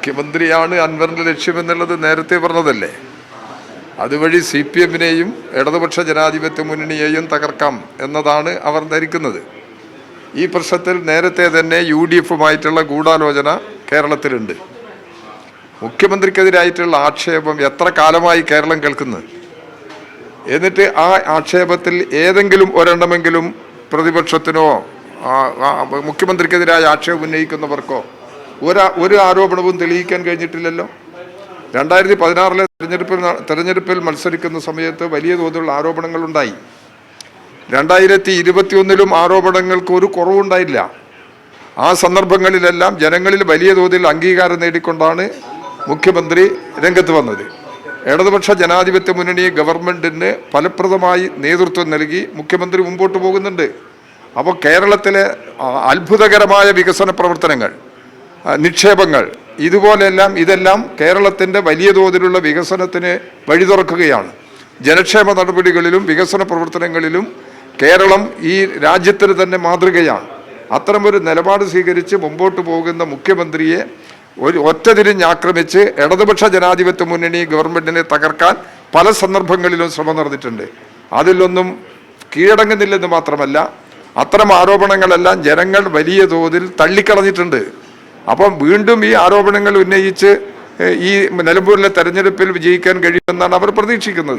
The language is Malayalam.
മുഖ്യമന്ത്രിയാണ് അൻവറിൻ്റെ ലക്ഷ്യമെന്നുള്ളത് നേരത്തെ പറഞ്ഞതല്ലേ. അതുവഴി CPM-നെയും ഇടതുപക്ഷ ജനാധിപത്യ മുന്നണിയെയും തകർക്കാം എന്നതാണ് അവർ ധരിക്കുന്നത്. ഈ പ്രശ്നത്തിൽ നേരത്തെ തന്നെ UDF-ഉമായിട്ടുള്ള ഗൂഢാലോചന കേരളത്തിലുണ്ട്. മുഖ്യമന്ത്രിക്കെതിരായിട്ടുള്ള ആക്ഷേപം എത്ര കാലമായി കേരളം കേൾക്കുന്നത്? എന്നിട്ട് ആ ആക്ഷേപത്തിൽ ഏതെങ്കിലും ഒരെണ്ണമെങ്കിലും പ്രതിപക്ഷത്തിനോ മുഖ്യമന്ത്രിക്കെതിരായ ആക്ഷേപം ഉന്നയിക്കുന്നവർക്കോ ഒരു ആരോപണവും തെളിയിക്കാൻ കഴിഞ്ഞിട്ടില്ലല്ലോ. 2016 തെരഞ്ഞെടുപ്പിൽ മത്സരിക്കുന്ന സമയത്ത് വലിയ തോതിലുള്ള ആരോപണങ്ങളുണ്ടായി. 2021 ആരോപണങ്ങൾക്ക് ഒരു കുറവുണ്ടായില്ല. ആ സന്ദർഭങ്ങളിലെല്ലാം ജനങ്ങളിൽ വലിയ തോതിൽ അംഗീകാരം നേടിക്കൊണ്ടാണ് മുഖ്യമന്ത്രി രംഗത്ത് വന്നത്. ഇടതുപക്ഷ ജനാധിപത്യ മുന്നണി ഗവൺമെൻറ്റിന് ഫലപ്രദമായി നേതൃത്വം നൽകി മുഖ്യമന്ത്രി മുമ്പോട്ട് പോകുന്നുണ്ട്. അപ്പോൾ കേരളത്തിലെ അത്ഭുതകരമായ വികസന പ്രവർത്തനങ്ങൾ, നിക്ഷേപങ്ങൾ, ഇതെല്ലാം കേരളത്തിൻ്റെ വലിയ തോതിലുള്ള വികസനത്തിന് വഴി തുറക്കുകയാണ്. ജനക്ഷേമ നടപടികളിലും വികസന പ്രവർത്തനങ്ങളിലും കേരളം ഈ രാജ്യത്തിന് തന്നെ മാതൃകയാണ്. അത്തരമൊരു നിലപാട് സ്വീകരിച്ച് മുമ്പോട്ട് പോകുന്ന മുഖ്യമന്ത്രിയെ ഒറ്റതിരിഞ്ഞാക്രമിച്ച് ഇടതുപക്ഷ ജനാധിപത്യ മുന്നണി ഗവൺമെൻറ്റിനെ തകർക്കാൻ പല സന്ദർഭങ്ങളിലും ശ്രമം നടന്നിട്ടുണ്ട്. അതിലൊന്നും കീഴടങ്ങുന്നില്ലെന്ന് മാത്രമല്ല, അത്തരം ആരോപണങ്ങളെല്ലാം ജനങ്ങൾ വലിയ തോതിൽ തള്ളിക്കളഞ്ഞിട്ടുണ്ട്. അപ്പം വീണ്ടും ഈ ആരോപണങ്ങൾ ഉന്നയിച്ച് ഈ നിലമ്പൂരിലെ തെരഞ്ഞെടുപ്പിൽ വിജയിക്കാൻ കഴിയുമെന്നാണ് അവർ പ്രതീക്ഷിക്കുന്നത്.